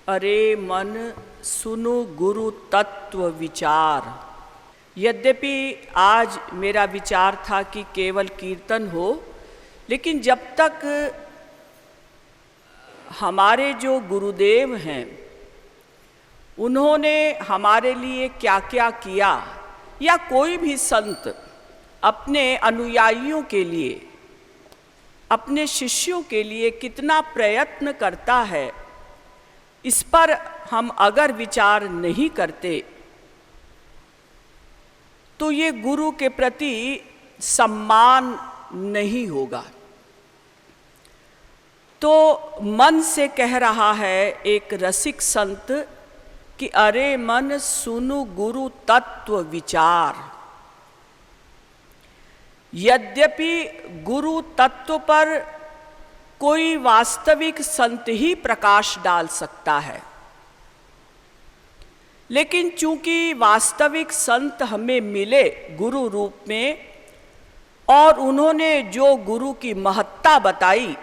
अरे मन सुनो गुरु तत्व विचार। यद्यपि आज मेरा विचार था कि केवल कीर्तन हो, लेकिन जब तक हमारे जो गुरुदेव हैं उन्होंने हमारे लिए क्या क्या किया, या कोई भी संत अपने अनुयायियों के लिए, अपने शिष्यों के लिए कितना प्रयत्न करता है, इस पर हम अगर विचार नहीं करते तो ये गुरु के प्रति सम्मान नहीं होगा। तो मन से कह रहा है एक रसिक संत कि अरे मन सुनु गुरु तत्व विचार। यद्यपि गुरु तत्व पर कोई वास्तविक संत ही प्रकाश डाल सकता है, लेकिन चूंकि वास्तविक संत हमें मिले गुरु रूप में और उन्होंने जो गुरु की महत्ता बताई,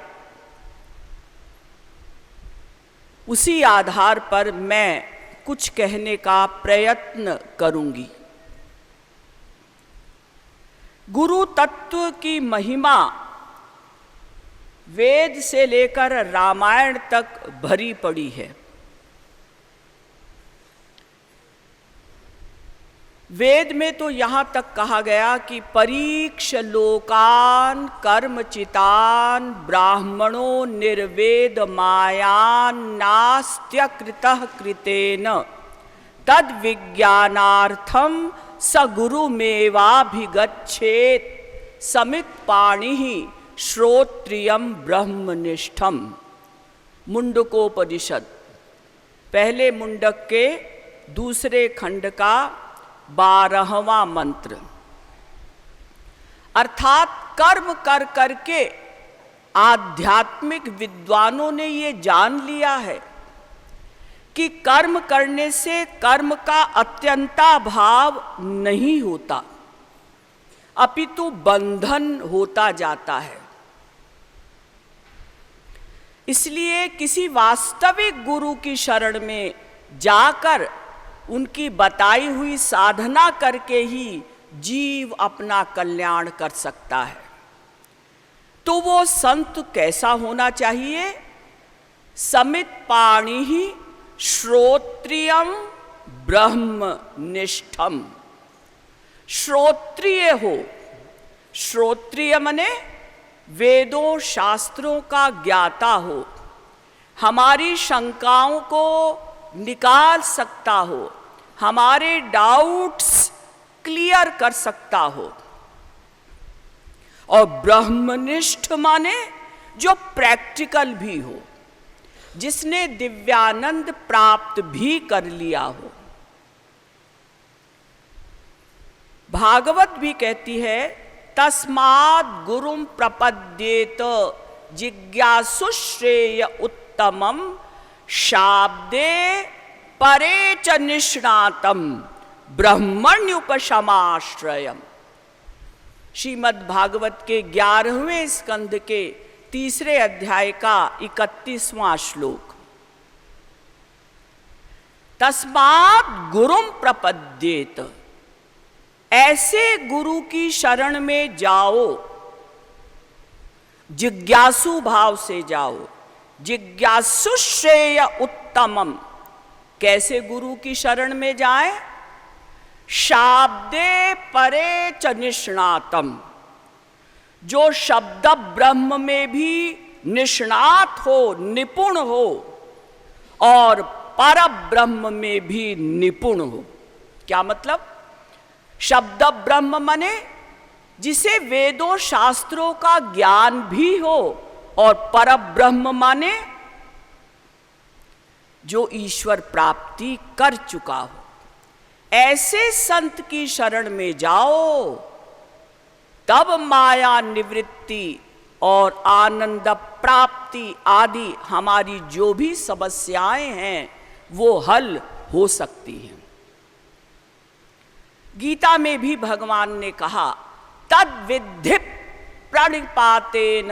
उसी आधार पर मैं कुछ कहने का प्रयत्न करूंगी। गुरु तत्व की महिमा वेद से लेकर रामायण तक भरी पड़ी है। वेद में तो यहाँ तक कहा गया कि परीक्ष लोकान कर्मचितान ब्राह्मणो निर्वेद मायान नास्त्य कृतः कृतेन तद विज्ञानार्थम स गुरुमेवाभिगच्छेत समित पाणि श्रोत्रियम ब्रह्मनिष्ठम। मुंडकोपनिषद पहले मुंडक के दूसरे खंड का 12वां मंत्र। अर्थात कर्म कर करके आध्यात्मिक विद्वानों ने ये जान लिया है कि कर्म करने से कर्म का अत्यंता भाव नहीं होता, अपितु बंधन होता जाता है। इसलिए किसी वास्तविक गुरु की शरण में जाकर उनकी बताई हुई साधना करके ही जीव अपना कल्याण कर सकता है। तो वो संत कैसा होना चाहिए? समित पाणि श्रोत्रियम ब्रह्मनिष्ठम। श्रोत्रिय हो। श्रोत्रिय मने वेदों शास्त्रों का ज्ञाता हो, हमारी शंकाओं को निकाल सकता हो, हमारे डाउट्स क्लियर कर सकता हो। और ब्रह्मनिष्ठ माने जो प्रैक्टिकल भी हो, जिसने दिव्यानंद प्राप्त भी कर लिया हो। भागवत भी कहती है तस्माद् गुरुं प्रपद्येत जिज्ञासुश्रेय उत्तमं शाब्दे परे च निष्णातम ब्रह्मण्युपशमाश्रयम्। श्रीमद् भागवत के 11वें स्कंध के 3 अध्याय का 31वां श्लोक। तस्मात् गुरुं प्रपद्येत, ऐसे गुरु की शरण में जाओ, जिज्ञासु भाव से जाओ। जिज्ञासुश्रेय उत्तमम, कैसे गुरु की शरण में जाए? शाब्दे परे च निष्णातम, जो शब्द ब्रह्म में भी निष्णात हो, निपुण हो, और पर ब्रह्म में भी निपुण हो। क्या मतलब? शब्द ब्रह्म मने जिसे वेदों शास्त्रों का ज्ञान भी हो, और पर ब्रह्म माने जो ईश्वर प्राप्ति कर चुका हो। ऐसे संत की शरण में जाओ, तब माया निवृत्ति और आनंद प्राप्ति आदि हमारी जो भी समस्याएं हैं वो हल हो सकती हैं। गीता में भी भगवान ने कहा तद विद्धि प्रणिपातेन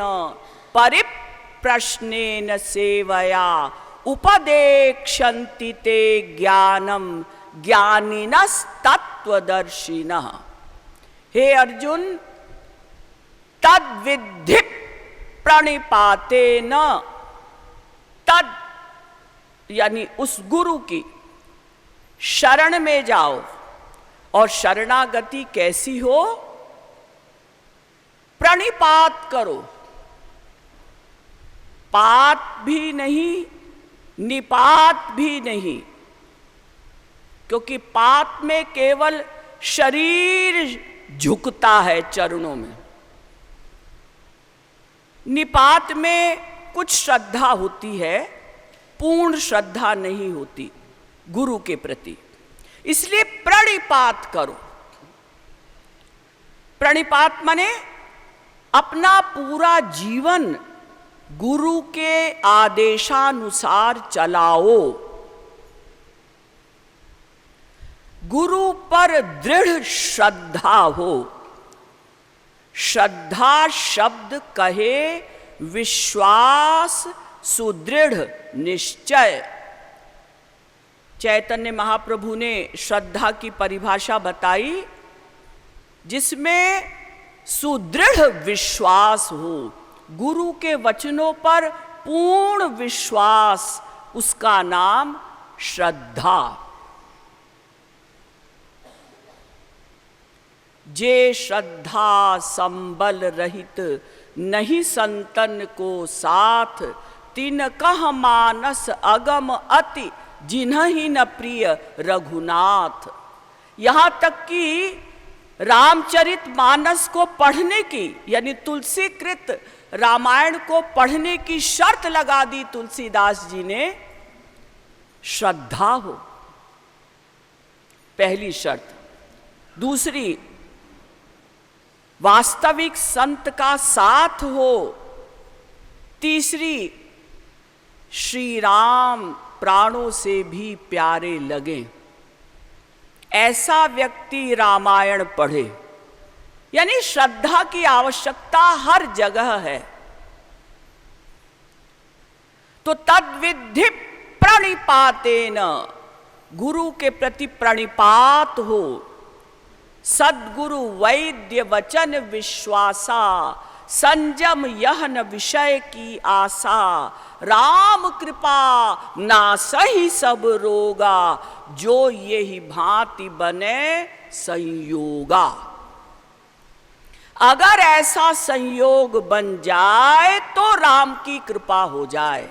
परिप्रश्नेन सेवया उपदेक्षन्ति ते ज्ञानम ज्ञानिनस्तत्त्वदर्शिनः। हे अर्जुन, तद्विद्धि प्रणिपातेन, तद यानी उस गुरु की शरण में जाओ। और शरणागति कैसी हो? प्रणिपात करो, पात भी नहीं, निपात भी नहीं, क्योंकि पात में केवल शरीर झुकता है चरणों में। निपात में कुछ श्रद्धा होती है, पूर्ण श्रद्धा नहीं होती गुरु के प्रति। इसलिए प्रणिपात करो। प्रणिपात माने अपना पूरा जीवन गुरु के आदेशानुसार चलाओ। गुरु पर दृढ़ श्रद्धा हो। श्रद्धा शब्द कहे विश्वास, सुदृढ़ निश्चय। चैतन्य महाप्रभु ने श्रद्धा की परिभाषा बताई, जिसमें सुदृढ़ विश्वास हो, गुरु के वचनों पर पूर्ण विश्वास, उसका नाम श्रद्धा। जे श्रद्धा संबल रहित नहीं संतन को साथ, तिन कह मानस अगम अति जिन्हि न प्रिय रघुनाथ। यहाँ तक कि रामचरित मानस को पढ़ने की, यानी तुलसीकृत रामायण को पढ़ने की शर्त लगा दी तुलसीदास जी ने, श्रद्धा हो, पहली शर्त। दूसरी, वास्तविक संत का साथ हो। तीसरी, श्री राम प्राणों से भी प्यारे लगे, ऐसा व्यक्ति रामायण पढ़े। यानी श्रद्धा की आवश्यकता हर जगह है। तो तद्विद्धि प्रणिपातेन, गुरु के प्रति प्रणिपात हो। सद्गुरु वैद्य वचन विश्वासा, संजम यह न विषय की आशा। राम कृपा ना सही सब रोगा, जो ये ही भांति बने संयोगा। अगर ऐसा संयोग बन जाए तो राम की कृपा हो जाए।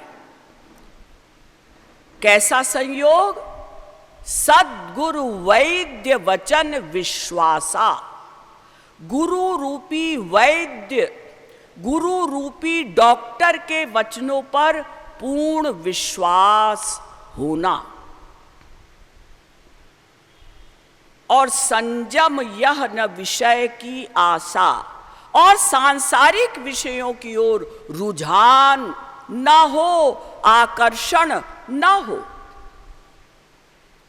कैसा संयोग? सद्गुरु वैद्य वचन विश्वासा। गुरु रूपी वैद्य, गुरु रूपी डॉक्टर के वचनों पर पूर्ण विश्वास होना। और संजम यह न विषय की आशा, और सांसारिक विषयों की ओर रुझान न हो, आकर्षण न हो।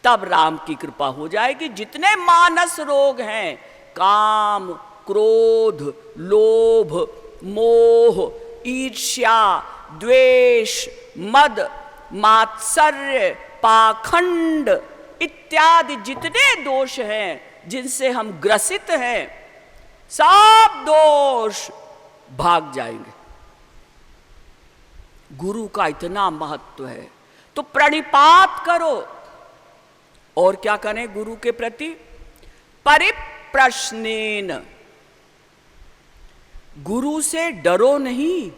तब राम की कृपा हो जाएगी। जितने मानस रोग हैं, काम, क्रोध, लोभ, मोह, ईर्ष्या, द्वेष, मद, मात्सर्य, पाखंड इत्यादि जितने दोष हैं जिनसे हम ग्रसित हैं, सब दोष भाग जाएंगे। गुरु का इतना महत्व है। तो प्रणिपात करो। और क्या करें गुरु के प्रति? परिप्रश्नेन। गुरु से डरो नहीं,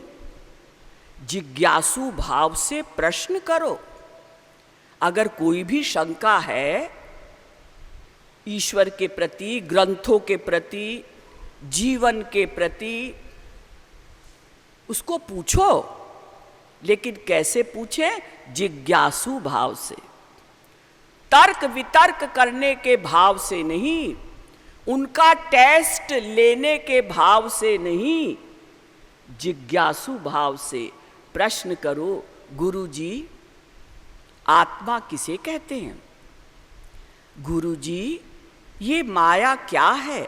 जिज्ञासु भाव से प्रश्न करो। अगर कोई भी शंका है ईश्वर के प्रति, ग्रंथों के प्रति, जीवन के प्रति, उसको पूछो। लेकिन कैसे पूछें? जिज्ञासु भाव से, तर्क वितर्क करने के भाव से नहीं, उनका टेस्ट लेने के भाव से नहीं, जिज्ञासु भाव से प्रश्न करो। गुरु जी, आत्मा किसे कहते हैं? गुरु जी, ये माया क्या है?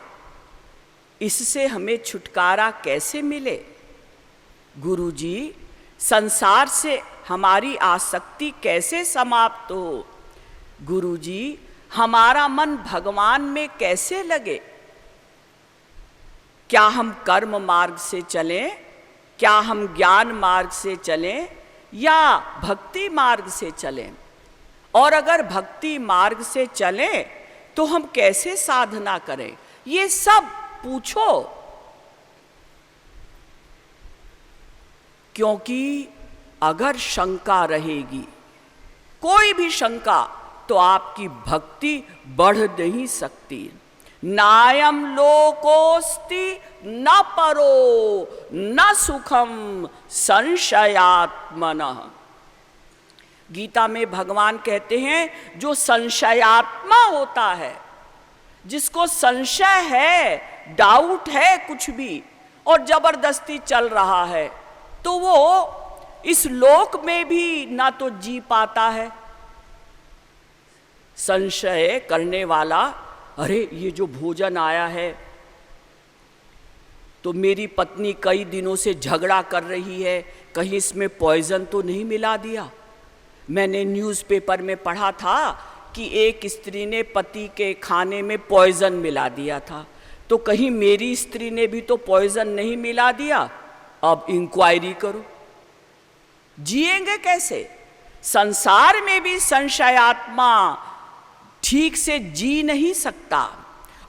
इससे हमें छुटकारा कैसे मिले? गुरु जी, संसार से हमारी आसक्ति कैसे समाप्त हो? गुरुजी, हमारा मन भगवान में कैसे लगे? क्या हम कर्म मार्ग से चलें, क्या हम ज्ञान मार्ग से चलें या भक्ति मार्ग से चलें? और अगर भक्ति मार्ग से चलें तो हम कैसे साधना करें? ये सब पूछो, क्योंकि अगर शंका रहेगी, कोई भी शंका, तो आपकी भक्ति बढ़ नहीं सकती। नायम लोकोस्ति न परो न सुखम संशयात्मनः। गीता में भगवान कहते हैं जो संशयात्मा होता है, जिसको संशय है, डाउट है कुछ भी और जबरदस्ती चल रहा है, तो वो इस लोक में भी ना तो जी पाता है। संशय करने वाला, अरे ये जो भोजन आया है, तो मेरी पत्नी कई दिनों से झगड़ा कर रही है, कहीं इसमें पॉइजन तो नहीं मिला दिया। मैंने न्यूज़पेपर में पढ़ा था कि एक स्त्री ने पति के खाने में पॉइजन मिला दिया था, तो कहीं मेरी स्त्री ने भी तो पॉइजन नहीं मिला दिया। अब इंक्वायरी करो, जिएंगे कैसे? संसार में भी संशयात्मा ठीक से जी नहीं सकता,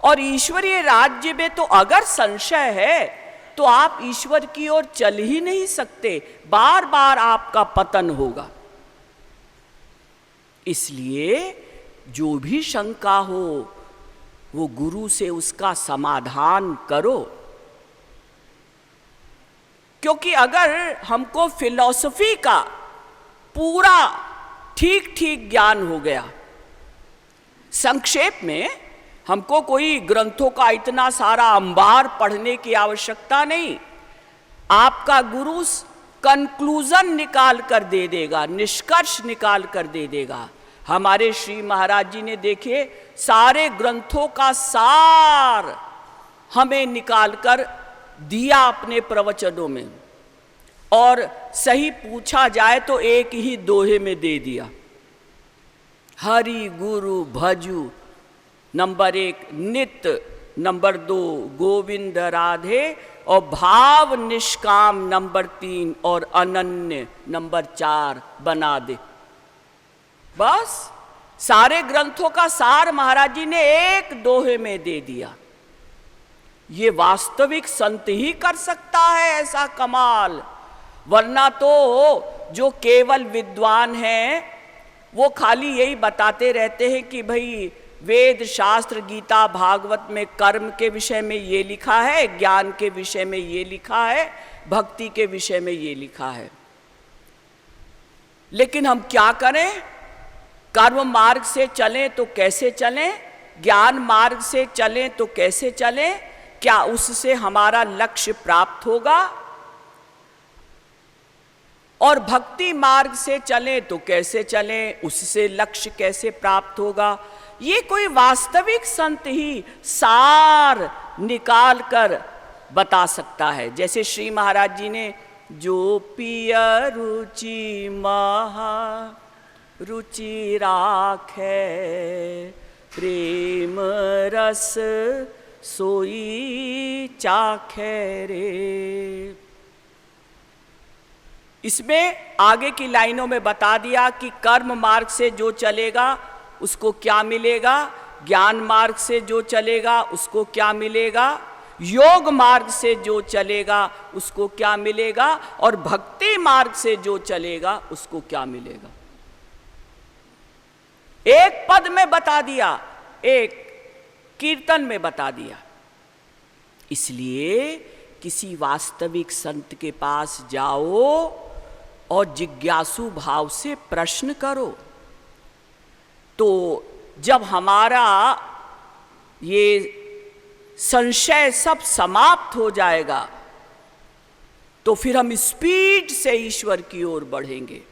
और ईश्वरीय राज्य में तो अगर संशय है तो आप ईश्वर की ओर चल ही नहीं सकते, बार बार आपका पतन होगा। इसलिए जो भी शंका हो वो गुरु से उसका समाधान करो, क्योंकि अगर हमको फिलॉसफी का पूरा ठीक ठीक ज्ञान हो गया, संक्षेप में हमको कोई ग्रंथों का इतना सारा अंबार पढ़ने की आवश्यकता नहीं, आपका गुरु कंक्लूजन निकाल कर दे देगा, निष्कर्ष निकाल कर दे देगा। हमारे श्री महाराज जी ने देखिए सारे ग्रंथों का सार हमें निकाल कर दिया अपने प्रवचनों में, और सही पूछा जाए तो एक ही दोहे में दे दिया। हरि गुरु भजू नंबर 1 नित्य, नंबर 2 गोविंद राधे, और भाव निष्काम नंबर 3, और अनन्य नंबर 4 बना दे। बस सारे ग्रंथों का सार महाराज जी ने एक दोहे में दे दिया। ये वास्तविक संत ही कर सकता है ऐसा कमाल, वरना तो जो केवल विद्वान हैं वो खाली यही बताते रहते हैं कि भाई वेद शास्त्र गीता भागवत में कर्म के विषय में ये लिखा है, ज्ञान के विषय में ये लिखा है, भक्ति के विषय में ये लिखा है। लेकिन हम क्या करें? कर्म मार्ग से चलें तो कैसे चलें, ज्ञान मार्ग से चलें तो कैसे चलें? क्या उससे हमारा लक्ष्य प्राप्त होगा? और भक्ति मार्ग से चलें तो कैसे चलें, उससे लक्ष्य कैसे प्राप्त होगा? ये कोई वास्तविक संत ही सार निकाल कर बता सकता है। जैसे श्री महाराज जी ने जो पिया रुचि महा रुचि राखे, प्रेम रस सोई चाखे रे। इसमें आगे की लाइनों में बता दिया कि कर्म मार्ग से जो चलेगा उसको क्या मिलेगा, ज्ञान मार्ग से जो चलेगा उसको क्या मिलेगा, योग मार्ग से जो चलेगा उसको क्या मिलेगा, और भक्ति मार्ग से जो चलेगा उसको क्या मिलेगा। एक पद में बता दिया, एक कीर्तन में बता दिया। इसलिए किसी वास्तविक संत के पास जाओ और जिज्ञासु भाव से प्रश्न करो, तो जब हमारा ये संशय सब समाप्त हो जाएगा तो फिर हम स्पीड से ईश्वर की ओर बढ़ेंगे।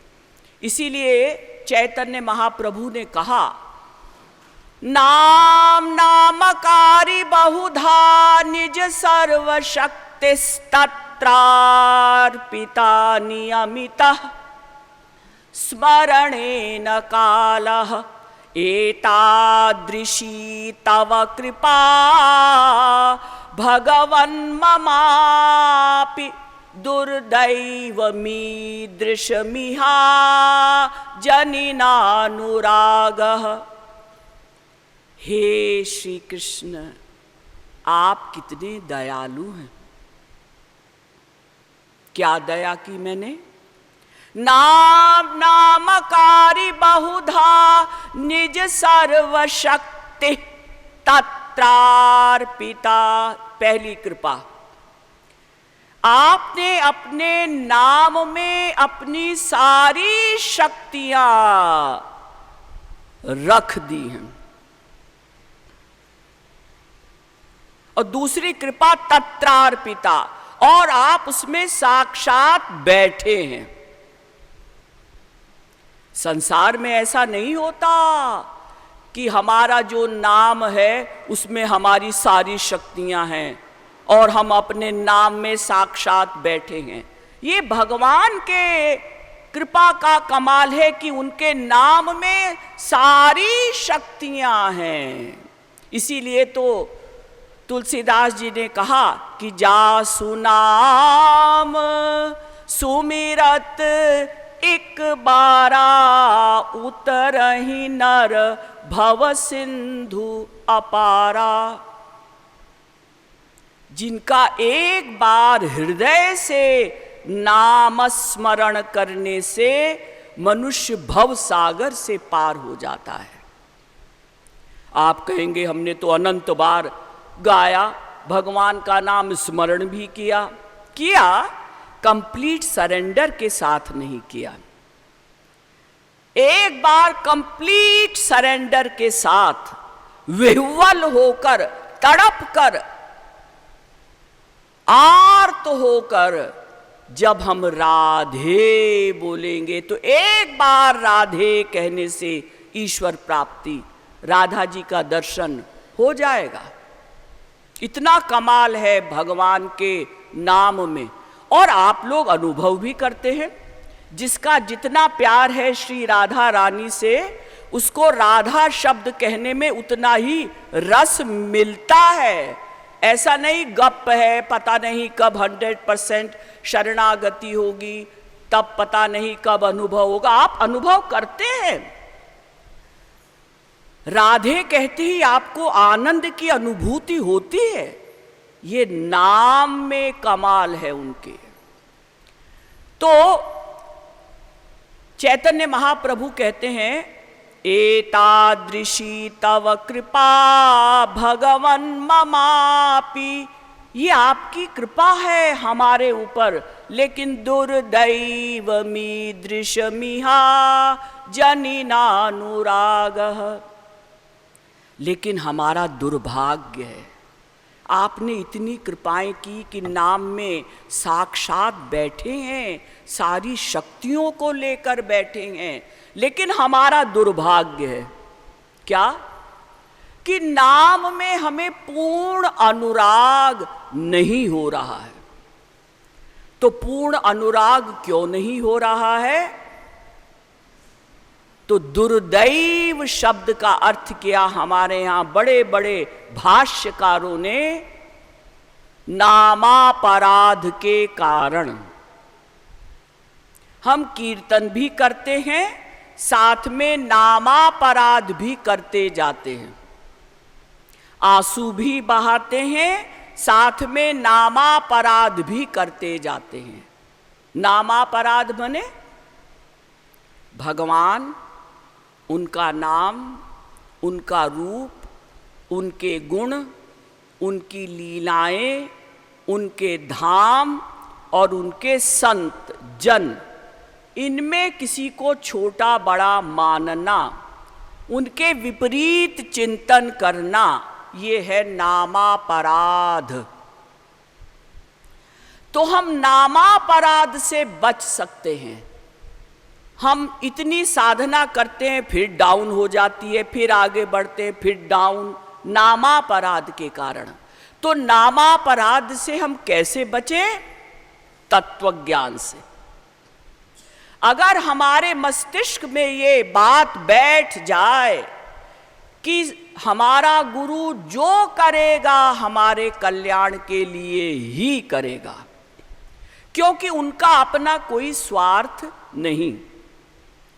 इसीलिए चैतन्य महाप्रभु ने कहा, नाम नामकारी बहुधा निज सर्वशक्तिस्तत्रार्पिता नियमितः, स्मरणेन कालः एतादृशी तव कृपा भगवन्ममापि दुर्दैवमीदृशमिहा जनिनानुरागः। हे श्री कृष्ण, आप कितने दयालु हैं। क्या दया की मैंने? नाम नामकारी बहुधा निज सर्वशक्ति तत्रार्पिता। पहली कृपा, आपने अपने नाम में अपनी सारी शक्तियां रख दी हैं। और दूसरी कृपा तत्रार्पिता, और आप उसमें साक्षात बैठे हैं। संसार में ऐसा नहीं होता कि हमारा जो नाम है उसमें हमारी सारी शक्तियां हैं और हम अपने नाम में साक्षात बैठे हैं। ये भगवान के कृपा का कमाल है कि उनके नाम में सारी शक्तियां हैं। इसीलिए तो तुलसीदास जी ने कहा कि जासु नाम सुमिरत एक बारा उतरहि नर भव सिंधु अपारा। जिनका एक बार हृदय से नाम स्मरण करने से मनुष्य भव सागर से पार हो जाता है। आप कहेंगे हमने तो अनंत बार गाया, भगवान का नाम स्मरण भी किया, कंप्लीट सरेंडर के साथ नहीं किया। एक बार कंप्लीट सरेंडर के साथ विह्वल होकर, तड़प कर, आर्त होकर जब हम राधे बोलेंगे तो एक बार राधे कहने से ईश्वर प्राप्ति, राधा जी का दर्शन हो जाएगा। इतना कमाल है भगवान के नाम में। और आप लोग अनुभव भी करते हैं, जिसका जितना प्यार है श्री राधा रानी से, उसको राधा शब्द कहने में उतना ही रस मिलता है। ऐसा नहीं गप है, पता नहीं कब 100% शरणागति होगी, तब पता नहीं कब अनुभव होगा। आप अनुभव करते हैं। राधे कहते ही आपको आनंद की अनुभूति होती है। ये नाम में कमाल है उनके। तो चैतन्य महाप्रभु कहते हैं, एतादृशी तव कृपा भगवन ममापि। ये आपकी कृपा है हमारे ऊपर, लेकिन दुर्दैवमीदृशमिहा जनिनानुरागः। लेकिन हमारा दुर्भाग्य है, आपने इतनी कृपाएं की कि नाम में साक्षात बैठे हैं, सारी शक्तियों को लेकर बैठे हैं, लेकिन हमारा दुर्भाग्य है क्या कि नाम में हमें पूर्ण अनुराग नहीं हो रहा है। तो पूर्ण अनुराग क्यों नहीं हो रहा है? तो दुर्दैव शब्द का अर्थ किया हमारे यहां बड़े बड़े भाष्यकारों ने, नामापराध के कारण। हम कीर्तन भी करते हैं, साथ में नामापराध भी करते जाते हैं। आंसू भी बहाते हैं, साथ में नामापराध भी करते जाते हैं। नामापराध बने भगवान, उनका नाम, उनका रूप, उनके गुण, उनकी लीलाएं, उनके धाम और उनके संत जन, इनमें किसी को छोटा बड़ा मानना, उनके विपरीत चिंतन करना, ये है नामापराध। तो हम नामापराध से बच सकते हैं। हम इतनी साधना करते हैं, फिर डाउन हो जाती है, फिर आगे बढ़ते हैं, फिर डाउन, नामापराध के कारण। तो नामापराध से हम कैसे बचें? तत्व ज्ञान से। अगर हमारे मस्तिष्क में ये बात बैठ जाए कि हमारा गुरु जो करेगा हमारे कल्याण के लिए ही करेगा, क्योंकि उनका अपना कोई स्वार्थ नहीं।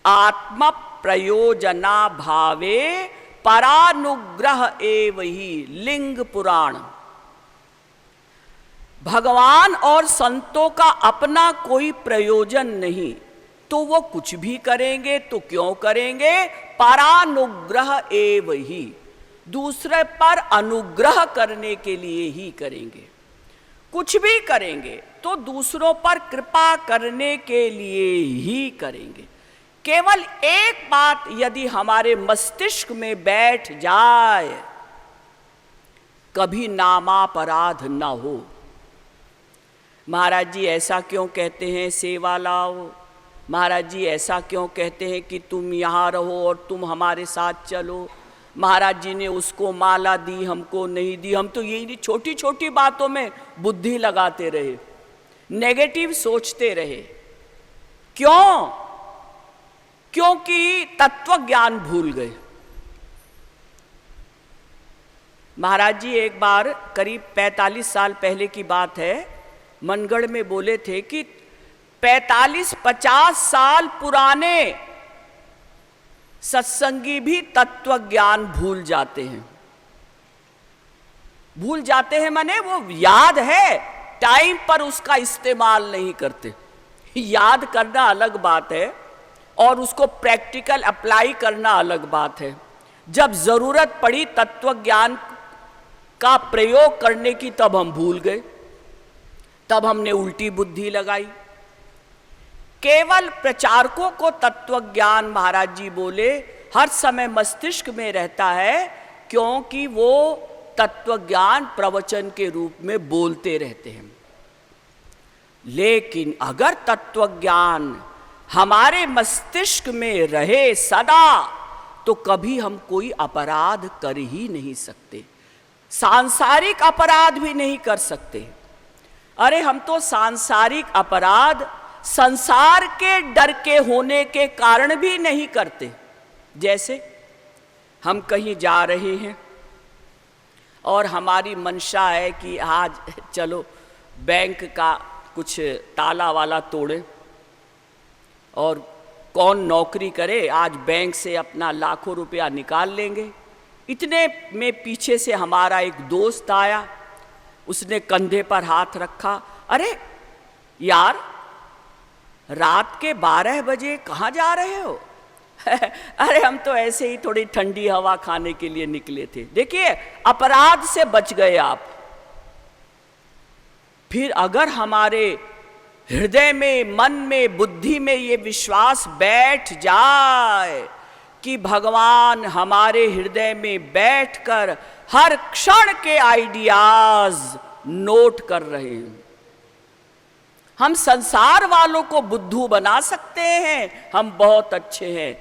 आत्म प्रयोजना भावे परानुग्रह एव ही, लिंग पुराण। भगवान और संतों का अपना कोई प्रयोजन नहीं, तो वो कुछ भी करेंगे तो क्यों करेंगे? परानुग्रह एव ही, दूसरे पर अनुग्रह करने के लिए ही करेंगे। कुछ भी करेंगे तो दूसरों पर कृपा करने के लिए ही करेंगे। केवल एक बात यदि हमारे मस्तिष्क में बैठ जाए, कभी नामापराध ना हो। महाराज जी ऐसा क्यों कहते हैं सेवा लाओ, महाराज जी ऐसा क्यों कहते हैं कि तुम यहाँ रहो और तुम हमारे साथ चलो, महाराज जी ने उसको माला दी हमको नहीं दी। हम तो यही छोटी छोटी बातों में बुद्धि लगाते रहे, नेगेटिव सोचते रहे। क्यों? क्योंकि तत्व ज्ञान भूल गए। महाराज जी एक बार करीब 45 साल पहले की बात है, मनगढ़ में बोले थे कि 45-50 साल पुराने सत्संगी भी तत्व ज्ञान भूल जाते हैं। भूल जाते हैं माने वो याद है, टाइम पर उसका इस्तेमाल नहीं करते। याद करना अलग बात है और उसको प्रैक्टिकल अप्लाई करना अलग बात है। जब जरूरत पड़ी तत्व ज्ञान का प्रयोग करने की तब हम भूल गए, तब हमने उल्टी बुद्धि लगाई। केवल प्रचारकों को तत्व ज्ञान महाराज जी बोले हर समय मस्तिष्क में रहता है, क्योंकि वो तत्व ज्ञान प्रवचन के रूप में बोलते रहते हैं। लेकिन अगर तत्व ज्ञान हमारे मस्तिष्क में रहे सदा, तो कभी हम कोई अपराध कर ही नहीं सकते, सांसारिक अपराध भी नहीं कर सकते। अरे हम तो सांसारिक अपराध संसार के डर के होने के कारण भी नहीं करते। जैसे हम कहीं जा रहे हैं और हमारी मंशा है कि आज चलो बैंक का कुछ ताला वाला तोड़े, और कौन नौकरी करे, आज बैंक से अपना लाखों रुपया निकाल लेंगे। इतने में पीछे से हमारा एक दोस्त आया, उसने कंधे पर हाथ रखा। अरे यार, रात के 12 बजे कहाँ जा रहे हो? अरे हम तो ऐसे ही थोड़ी ठंडी हवा खाने के लिए निकले थे। देखिए, अपराध से बच गए आप। फिर अगर हमारे हृदय में, मन में, बुद्धि में ये विश्वास बैठ जाए कि भगवान हमारे हृदय में बैठकर हर क्षण के आइडियाज नोट कर रहे हैं, हम संसार वालों को बुद्धू बना सकते हैं, हम बहुत अच्छे हैं।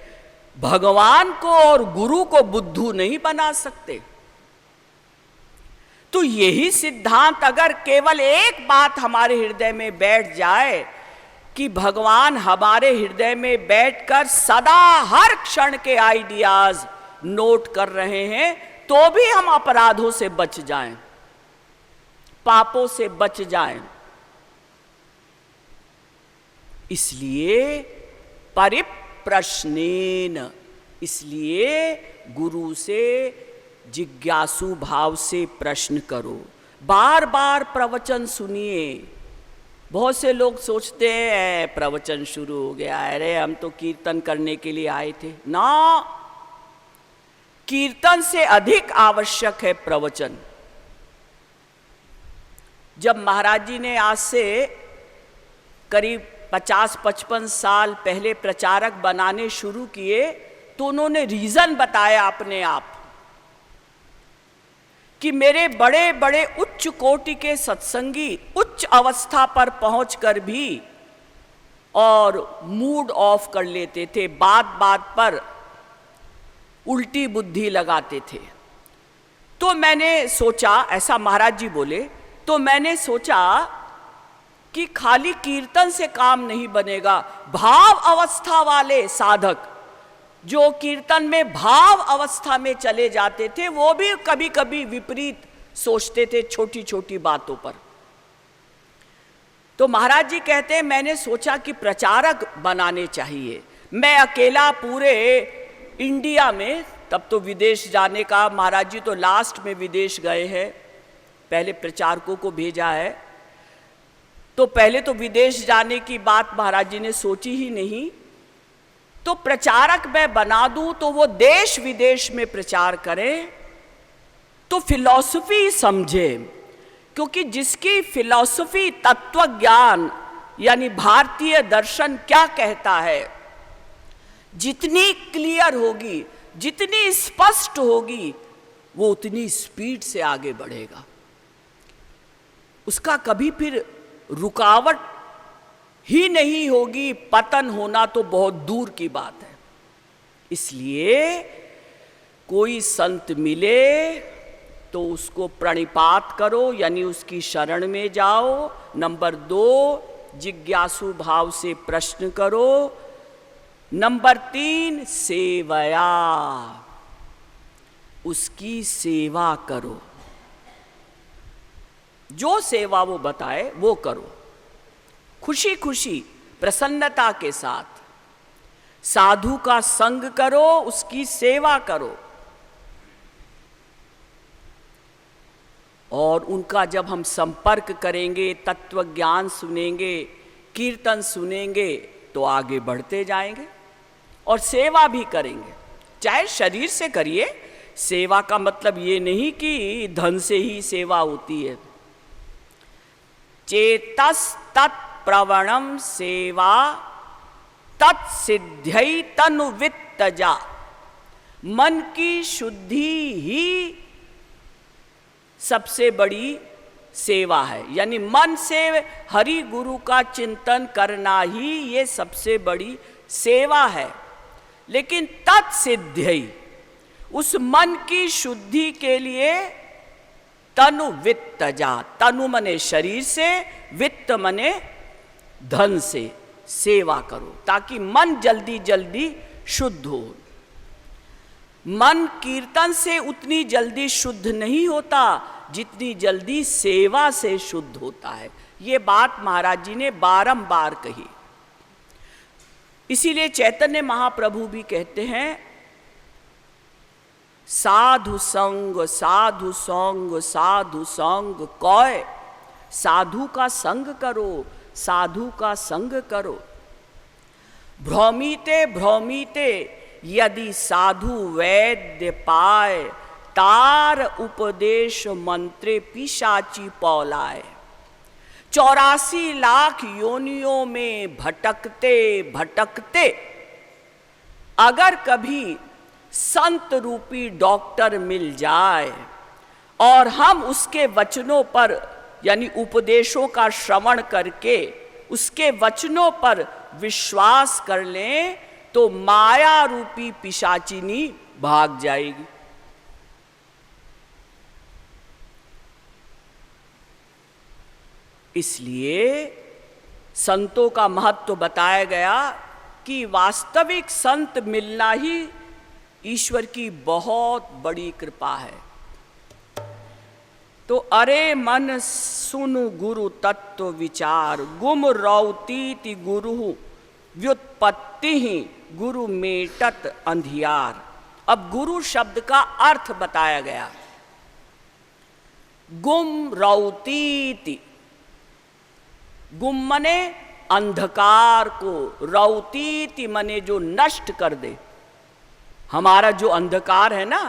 भगवान को और गुरु को बुद्धू नहीं बना सकते। तो यही सिद्धांत अगर केवल एक बात हमारे हृदय में बैठ जाए कि भगवान हमारे हृदय में बैठकर सदा हर क्षण के आइडियाज नोट कर रहे हैं, तो भी हम अपराधों से बच जाएं, पापों से बच जाएं। इसलिए परिप्रश्नेन, इसलिए गुरु से जिज्ञासु भाव से प्रश्न करो। बार बार प्रवचन सुनिए। बहुत से लोग सोचते हैं प्रवचन शुरू हो गया, अरे हम तो कीर्तन करने के लिए आए थे ना। कीर्तन से अधिक आवश्यक है प्रवचन। जब महाराज जी ने आज से करीब 50-55 साल पहले प्रचारक बनाने शुरू किए, तो उन्होंने रीजन बताया अपने आप कि मेरे बड़े बड़े उच्च कोटि के सत्संगी उच्च अवस्था पर पहुंचकर भी और मूड ऑफ कर लेते थे, बात बात पर उल्टी बुद्धि लगाते थे। तो मैंने सोचा, ऐसा महाराज जी बोले, तो मैंने सोचा कि खाली कीर्तन से काम नहीं बनेगा। भाव अवस्था वाले साधक जो कीर्तन में भाव अवस्था में चले जाते थे, वो भी कभी कभी विपरीत सोचते थे छोटी छोटी बातों पर। तो महाराज जी कहते हैं, मैंने सोचा कि प्रचारक बनाने चाहिए। मैं अकेला पूरे इंडिया में, तब तो विदेश जाने का, महाराज जी तो लास्ट में विदेश गए हैं, पहले प्रचारकों को भेजा है, तो पहले तो विदेश जाने की बात महाराज जी ने सोची ही नहीं। तो प्रचारक मैं बना दूं तो वो देश विदेश में प्रचार करें, तो फिलॉसफी समझे, क्योंकि जिसकी फिलॉसफी तत्व ज्ञान यानी भारतीय दर्शन क्या कहता है, जितनी क्लियर होगी, जितनी स्पष्ट होगी, वो उतनी स्पीड से आगे बढ़ेगा। उसका कभी फिर रुकावट ही नहीं होगी, पतन होना तो बहुत दूर की बात है। इसलिए कोई संत मिले तो उसको प्रणिपात करो, यानी उसकी शरण में जाओ। नंबर 2, जिज्ञासु भाव से प्रश्न करो। नंबर 3, सेवया, उसकी सेवा करो। जो सेवा वो बताए वो करो, खुशी खुशी प्रसन्नता के साथ। साधु का संग करो, उसकी सेवा करो, और उनका जब हम संपर्क करेंगे, तत्व ज्ञान सुनेंगे, कीर्तन सुनेंगे, तो आगे बढ़ते जाएंगे और सेवा भी करेंगे। चाहे शरीर से करिए, सेवा का मतलब ये नहीं कि धन से ही सेवा होती है। चेतस तत्प्रवणम सेवा तत्सिद्ध्यै तनुवित्तजा। मन की शुद्धि ही सबसे बड़ी सेवा है, यानी मन से हरि गुरु का चिंतन करना ही ये सबसे बड़ी सेवा है। लेकिन तत्सिद्ध्यै, उस मन की शुद्धि के लिए तनु वित्तजा, तनु मने शरीर से, वित्त मने धन से सेवा करो, ताकि मन जल्दी जल्दी शुद्ध हो। मन कीर्तन से उतनी जल्दी शुद्ध नहीं होता जितनी जल्दी सेवा से शुद्ध होता है। ये बात महाराज जी ने बारंबार कही। इसीलिए चैतन्य महाप्रभु भी कहते हैं, साधु संग साधु संग साधु संग कौय। साधु का संग करो, साधु का संग करो। भ्रमिते भ्रमिते यदि साधु वैद्य पाए, तार उपदेश मंत्रे पिशाची पौलाए। 84 लाख योनियों में भटकते भटकते अगर कभी संत रूपी डॉक्टर मिल जाए और हम उसके वचनों पर यानी उपदेशों का श्रवण करके उसके वचनों पर विश्वास कर लें, तो माया रूपी पिशाचिनी भाग जाएगी। इसलिए संतों का महत्व बताया गया कि वास्तविक संत मिलना ही ईश्वर की बहुत बड़ी कृपा है। तो अरे मन सुनु गुरु तत्व विचार, गुम रौतीति गुरु व्युत्पत्ति ही गुरु मेटत अंधियार। अब गुरु शब्द का अर्थ बताया गया। गुम रौतीति, गुम मने अंधकार को, रौतीति मने जो नष्ट कर दे। हमारा जो अंधकार है ना,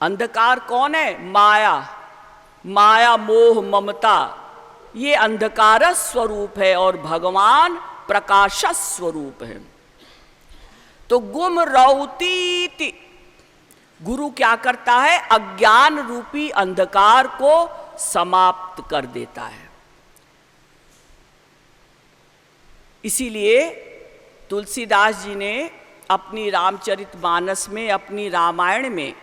अंधकार कौन है? माया, माया मोह ममता, ये अंधकार स्वरूप है और भगवान प्रकाश स्वरूप है। तो गुम रौतीति, गुरु क्या करता है? अज्ञान रूपी अंधकार को समाप्त कर देता है। इसीलिए तुलसीदास जी ने अपनी रामचरितमानस में, अपनी रामायण में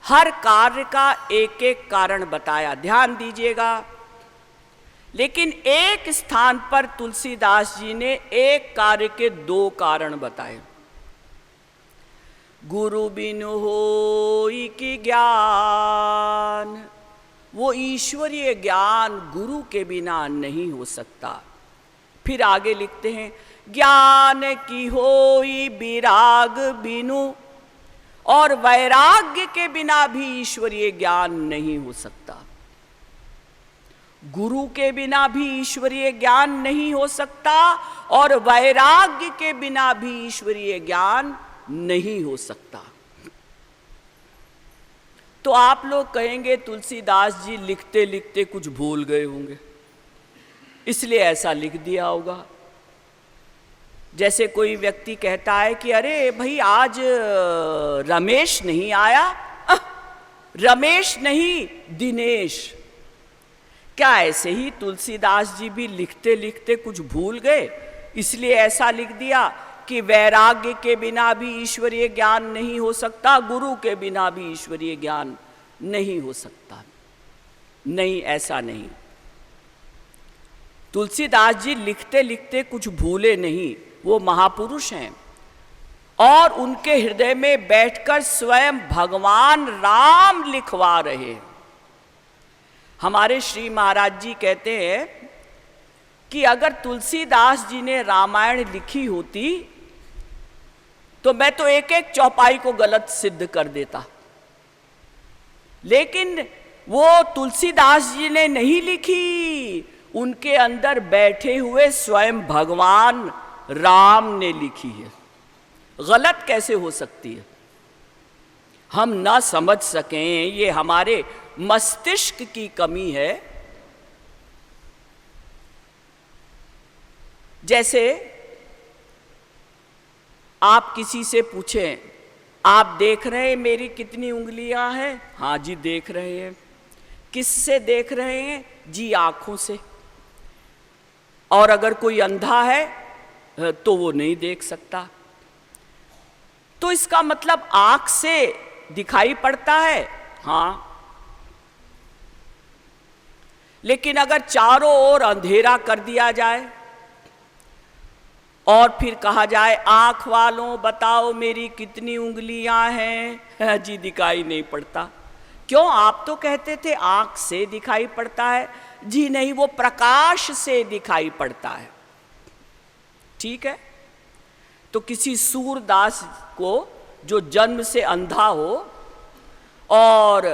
हर कार्य का एक एक कारण बताया। ध्यान दीजिएगा, लेकिन एक स्थान पर तुलसीदास जी ने एक कार्य के दो कारण बताए। गुरु बिनु होई की ज्ञान, वो ईश्वरीय ज्ञान गुरु के बिना नहीं हो सकता। फिर आगे लिखते हैं, ज्ञान की होई विराग बिनु, और वैराग्य के बिना भी ईश्वरीय ज्ञान नहीं हो सकता। गुरु के बिना भी ईश्वरीय ज्ञान नहीं हो सकता और वैराग्य के बिना भी ईश्वरीय ज्ञान नहीं हो सकता। तो आप लोग कहेंगे तुलसीदास जी लिखते लिखते कुछ भूल गए होंगे, इसलिए ऐसा लिख दिया होगा। जैसे कोई व्यक्ति कहता है कि अरे भाई आज रमेश नहीं आया, रमेश नहीं दिनेश। क्या ऐसे ही तुलसीदास जी भी लिखते लिखते कुछ भूल गए, इसलिए ऐसा लिख दिया कि वैराग्य के बिना भी ईश्वरीय ज्ञान नहीं हो सकता, गुरु के बिना भी ईश्वरीय ज्ञान नहीं हो सकता? नहीं, ऐसा नहीं। तुलसीदास जी लिखते लिखते कुछ भूले नहीं, वो महापुरुष हैं और उनके हृदय में बैठकर स्वयं भगवान राम लिखवा रहे हैं। हमारे श्री महाराज जी कहते हैं कि अगर तुलसीदास जी ने रामायण लिखी होती तो मैं तो एक एक चौपाई को गलत सिद्ध कर देता, लेकिन वो तुलसीदास जी ने नहीं लिखी, उनके अंदर बैठे हुए स्वयं भगवान राम ने लिखी है। गलत कैसे हो सकती है? हम ना समझ सकें, ये हमारे मस्तिष्क की कमी है। जैसे आप किसी से पूछें, आप देख रहे हैं मेरी कितनी उंगलियां हैं? हाँ जी देख रहे हैं। किससे देख रहे हैं? जी आंखों से। और अगर कोई अंधा है तो वो नहीं देख सकता। तो इसका मतलब आंख से दिखाई पड़ता है, हाँ। लेकिन अगर चारों ओर अंधेरा कर दिया जाए और फिर कहा जाए आंख वालों बताओ मेरी कितनी उंगलियां हैं, जी दिखाई नहीं पड़ता। क्यों? आप तो कहते थे आंख से दिखाई पड़ता है। जी नहीं, वो प्रकाश से दिखाई पड़ता है। ठीक है। तो किसी सूरदास को जो जन्म से अंधा हो और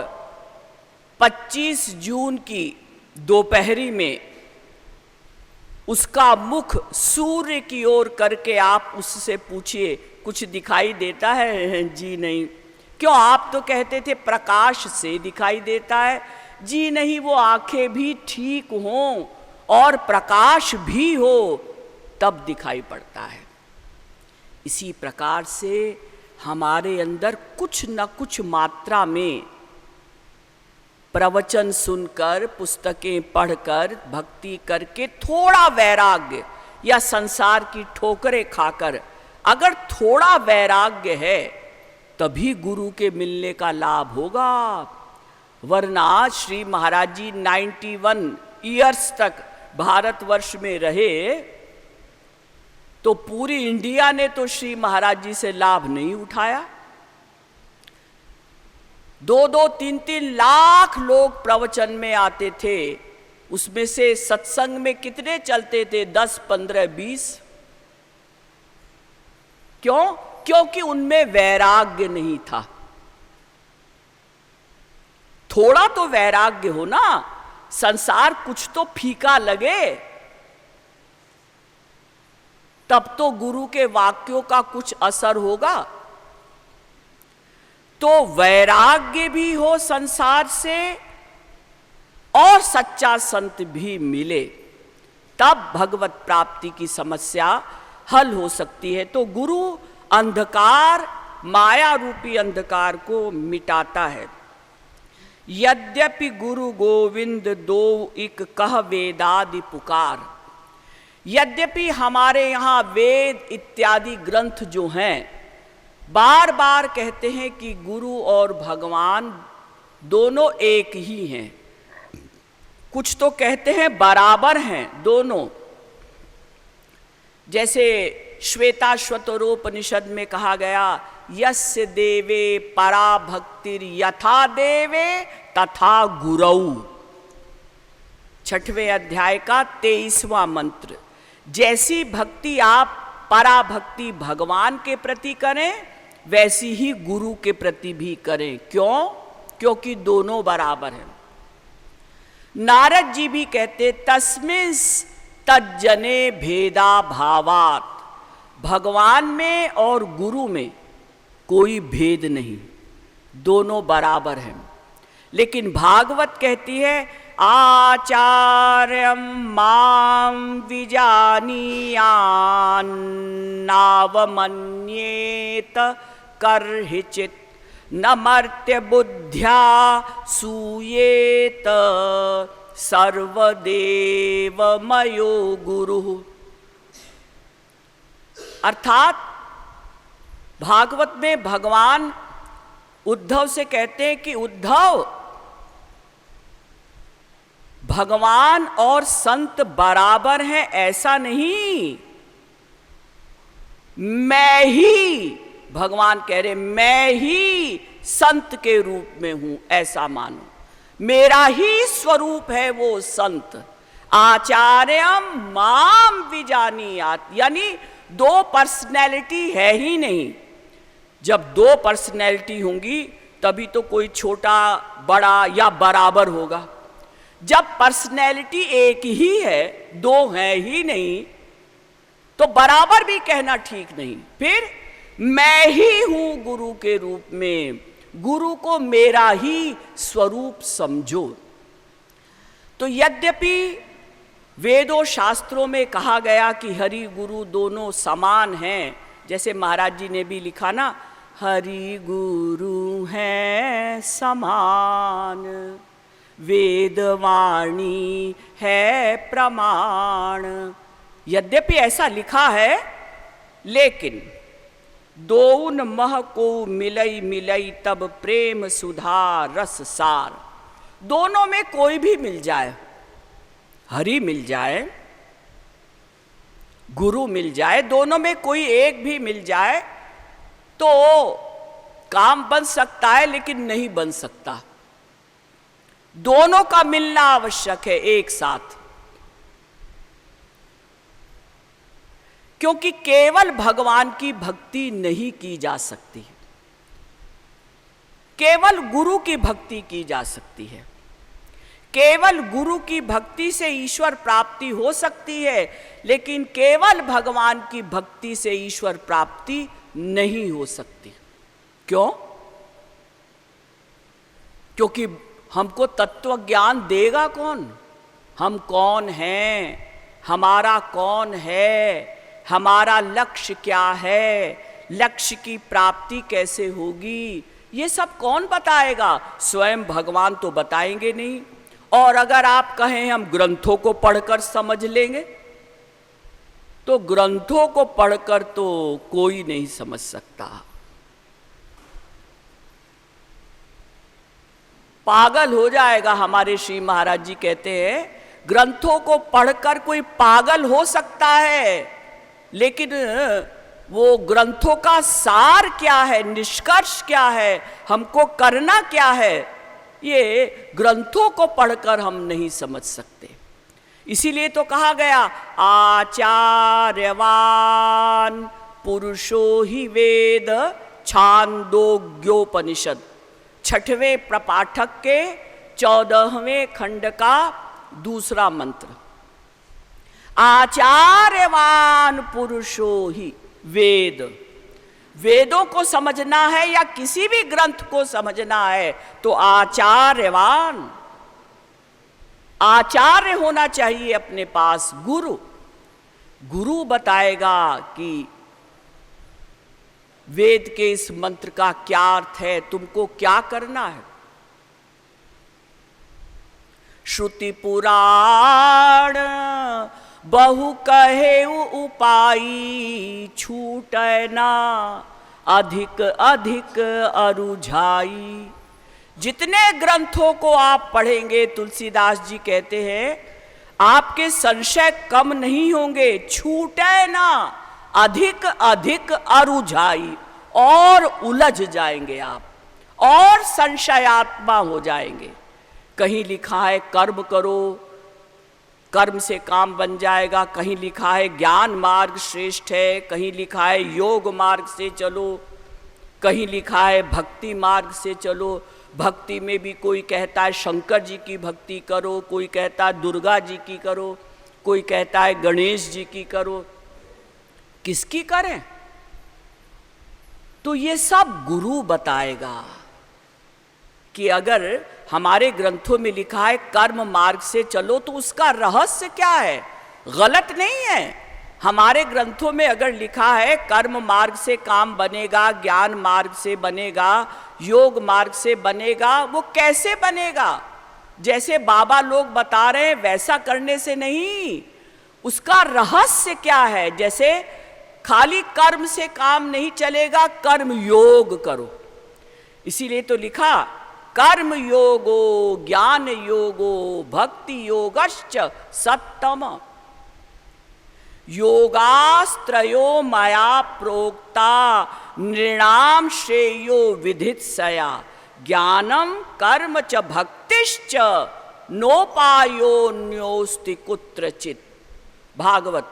25 जून की दोपहरी में उसका मुख सूर्य की ओर करके आप उससे पूछिए कुछ दिखाई देता है? जी नहीं। क्यों? आप तो कहते थे प्रकाश से दिखाई देता है। जी नहीं, वो आंखें भी ठीक हों और प्रकाश भी हो तब दिखाई पड़ता है। इसी प्रकार से हमारे अंदर कुछ न कुछ मात्रा में प्रवचन सुनकर, पुस्तकें पढ़कर, भक्ति करके थोड़ा वैराग्य या संसार की ठोकरें खाकर अगर थोड़ा वैराग्य है तभी गुरु के मिलने का लाभ होगा। वरना श्री महाराज जी 91 ईयर्स तक भारतवर्ष में रहे तो पूरी इंडिया ने तो श्री महाराज जी से लाभ नहीं उठाया। 2-2, 3-3 लाख लोग प्रवचन में आते थे, उसमें से सत्संग में कितने चलते थे? 10, 15, 20। क्यों? क्योंकि उनमें वैराग्य नहीं था। थोड़ा तो वैराग्य हो ना, संसार कुछ तो फीका लगे तब तो गुरु के वाक्यों का कुछ असर होगा। तो वैराग्य भी हो संसार से और सच्चा संत भी मिले तब भगवत प्राप्ति की समस्या हल हो सकती है। तो गुरु अंधकार, माया रूपी अंधकार को मिटाता है। यद्यपि गुरु गोविंद दो इक कह वेदादि पुकार, यद्यपि हमारे यहाँ वेद इत्यादि ग्रंथ जो हैं बार बार कहते हैं कि गुरु और भगवान दोनों एक ही हैं, कुछ तो कहते हैं बराबर हैं दोनों। जैसे श्वेताश्वतरोपनिषद में कहा गया, यस्य देवे परा भक्तिर यथा देवे तथा गुरऊ, 6वें अध्याय का 23वां मंत्र। जैसी भक्ति आप पराभक्ति भगवान के प्रति करें, वैसी ही गुरु के प्रति भी करें। क्यों? क्योंकि दोनों बराबर हैं। नारद जी भी कहते तस्मिन् तज्जने भेदा भावात, भगवान में और गुरु में कोई भेद नहीं, दोनों बराबर हैं। लेकिन भागवत कहती है आचार्यम माम विजानीयान्नावमन्येत कर्हिचित् न मर्त्य बुद्ध्या सूयेत सर्वदेवमयो गुरुः। अर्थात भागवत में भगवान उद्धव से कहते हैं कि उद्धव, भगवान और संत बराबर हैं ऐसा नहीं, मैं ही, भगवान कह रहे मैं ही संत के रूप में हूं ऐसा मानो, मेरा ही स्वरूप है वो संत। आचार्यम माम विजानीयात, यानी दो पर्सनैलिटी है ही नहीं। जब दो पर्सनैलिटी होंगी तभी तो कोई छोटा बड़ा या बराबर होगा। जब पर्सनैलिटी एक ही है, दो है ही नहीं, तो बराबर भी कहना ठीक नहीं। फिर मैं ही हूं गुरु के रूप में, गुरु को मेरा ही स्वरूप समझो। तो यद्यपि वेदों शास्त्रों में कहा गया कि हरि गुरु दोनों समान हैं, जैसे महाराज जी ने भी लिखा ना, हरि गुरु हैं समान, वेदवाणी है प्रमाण। यद्यपि ऐसा लिखा है, लेकिन दोउन मह को मिलई मिलई तब प्रेम सुधा रस सार। दोनों में कोई भी मिल जाए, हरि मिल जाए, गुरु मिल जाए, दोनों में कोई एक भी मिल जाए तो काम बन सकता है, लेकिन नहीं बन सकता। दोनों का मिलना आवश्यक है एक साथ, क्योंकि केवल भगवान की भक्ति नहीं की जा सकती, केवल गुरु की भक्ति की जा सकती है। केवल गुरु की भक्ति से ईश्वर प्राप्ति हो सकती है, लेकिन केवल भगवान की भक्ति से ईश्वर प्राप्ति नहीं हो सकती। क्यों? क्योंकि हमको तत्व ज्ञान देगा कौन? हम कौन हैं, हमारा कौन है, हमारा लक्ष्य क्या है, लक्ष्य की प्राप्ति कैसे होगी, ये सब कौन बताएगा? स्वयं भगवान तो बताएंगे नहीं। और अगर आप कहें हम ग्रंथों को पढ़कर समझ लेंगे, तो ग्रंथों को पढ़कर तो कोई नहीं समझ सकता। पागल हो जाएगा। हमारे श्री महाराज जी कहते हैं ग्रंथों को पढ़कर कोई पागल हो सकता है, लेकिन वो ग्रंथों का सार क्या है, निष्कर्ष क्या है, हमको करना क्या है, ये ग्रंथों को पढ़कर हम नहीं समझ सकते। इसीलिए तो कहा गया आचार्यवान पुरुषो ही वेद छांदोग्योपनिषद, 6वें प्रपाठक के 14वें खंड का दूसरा मंत्र। आचार्यवान पुरुषो ही वेद, वेदों को समझना है या किसी भी ग्रंथ को समझना है तो आचार्यवान, आचार्य होना चाहिए अपने पास। गुरु, गुरु बताएगा कि वेद के इस मंत्र का क्या अर्थ है, तुमको क्या करना है। श्रुति पुराण बहु कहे उपाई, छूटै ना अधिक अधिक अरुझाई। जितने ग्रंथों को आप पढ़ेंगे, तुलसीदास जी कहते हैं, आपके संशय कम नहीं होंगे, छूटे ना अधिक अधिक अरुझाई, और उलझ जाएंगे आप, और संशयात्मा हो जाएंगे। कहीं लिखा है कर्म करो, कर्म से काम बन जाएगा, कहीं लिखा है ज्ञान मार्ग श्रेष्ठ है, कहीं लिखा है योग मार्ग से चलो, कहीं लिखा है भक्ति मार्ग से चलो। भक्ति में भी कोई कहता है शंकर जी की भक्ति करो, कोई कहता है दुर्गा जी की करो, कोई कहता है गणेश जी की करो। किसकी करें? तो ये सब गुरु बताएगा कि अगर हमारे ग्रंथों में लिखा है कर्म मार्ग से चलो तो उसका रहस्य क्या है? गलत नहीं है। हमारे ग्रंथों में अगर लिखा है कर्म मार्ग से काम बनेगा, ज्ञान मार्ग से बनेगा, योग मार्ग से बनेगा, वो कैसे बनेगा? जैसे बाबा लोग बता रहे हैं वैसा करने से नहीं, उसका रहस्य क्या है? जैसे खाली कर्म से काम नहीं चलेगा, कर्म योग करो। इसीलिए तो लिखा कर्म योगो ज्ञान योगो भक्ति योगश्च सत्तम योगास्त्रयो मया प्रोक्ता नृणाम श्रेयो विधित्सया ज्ञानम कर्म च भक्तिश्च नोपायोन्योस्ति कुत्रचित्। भागवत,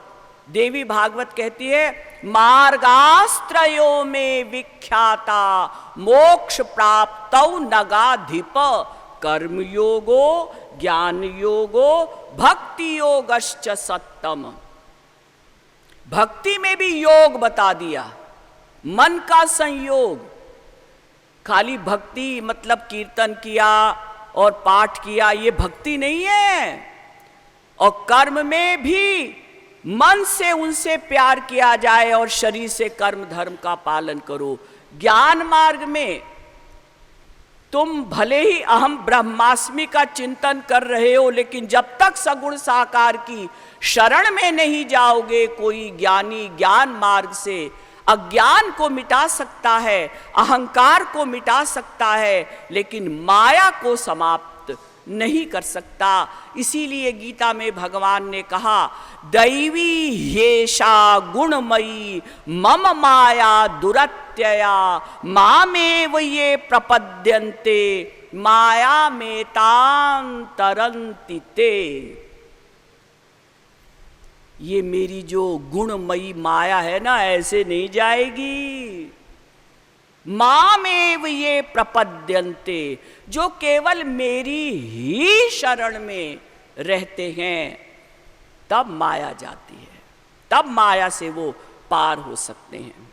देवी भागवत कहती है मार्गास्त्रयो में विख्याता मोक्ष प्राप्तौ नगाधिप कर्म योगो ज्ञान योगो भक्ति योगश्च सत्तम। भक्ति में भी योग बता दिया, मन का संयोग। खाली भक्ति मतलब कीर्तन किया और पाठ किया, ये भक्ति नहीं है। और कर्म में भी मन से उनसे प्यार किया जाए और शरीर से कर्म धर्म का पालन करो। ज्ञान मार्ग में तुम भले ही अहम ब्रह्मास्मि का चिंतन कर रहे हो, लेकिन जब तक सगुण साकार की शरण में नहीं जाओगे, कोई ज्ञानी ज्ञान मार्ग से अज्ञान को मिटा सकता है, अहंकार को मिटा सकता है, लेकिन माया को समाप्त नहीं कर सकता। इसीलिए गीता में भगवान ने कहा दैवी ह्येषा गुणमयी मम माया दुरत्यया मामेव ये प्रपद्यन्ते माया में तां तरन्ति ते। ये मेरी जो गुणमयी माया है ना, ऐसे नहीं जाएगी। मामेव ये प्रपद्यन्ते, जो केवल मेरी ही शरण में रहते हैं, तब माया जाती है, तब माया से वो पार हो सकते हैं।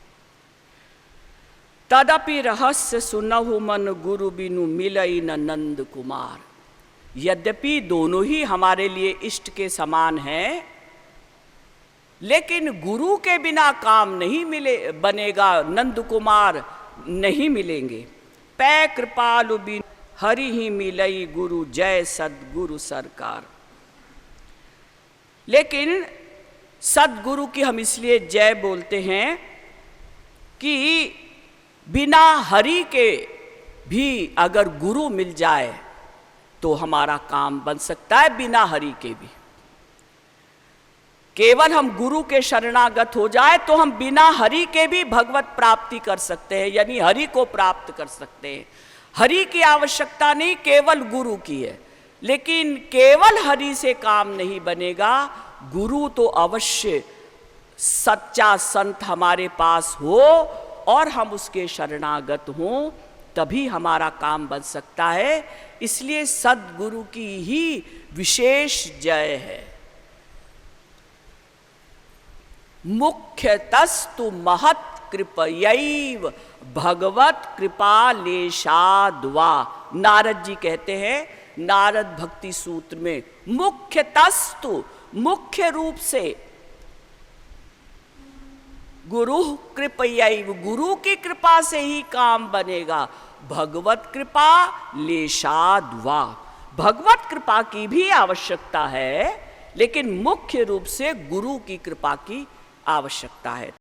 तदपि रहस्य सुनहु मन गुरु बिनु मिलई न नंद कुमार। यद्यपि दोनों ही हमारे लिए इष्ट के समान हैं, लेकिन गुरु के बिना काम नहीं मिले बनेगा, नंद कुमार नहीं मिलेंगे। पै कृपालु बिन हरि ही मिलई गुरु जय सदगुरु सरकार। लेकिन सदगुरु की हम इसलिए जय बोलते हैं कि बिना हरि के भी अगर गुरु मिल जाए तो हमारा काम बन सकता है, बिना हरि के भी। केवल हम गुरु के शरणागत हो जाए तो हम बिना हरि के भी भगवत प्राप्ति कर सकते हैं, यानी हरि को प्राप्त कर सकते हैं। हरि की आवश्यकता नहीं, केवल गुरु की है। लेकिन केवल हरि से काम नहीं बनेगा, गुरु तो अवश्य सच्चा संत हमारे पास हो और हम उसके शरणागत हों, तभी हमारा काम बन सकता है। इसलिए सद्गुरु की ही विशेष जय है। मुख्यतस्तु महत् कृपयैव भगवत कृपालेशाद्वा। नारद जी कहते हैं नारद भक्ति सूत्र में, मुख्यतस्तु, मुख्य रूप से, गुरु कृपयैव, गुरु की कृपा से ही काम बनेगा। भगवत कृपा लेशाद्वा, भगवत कृपा की भी आवश्यकता है, लेकिन मुख्य रूप से गुरु की कृपा की आवश्यकता है।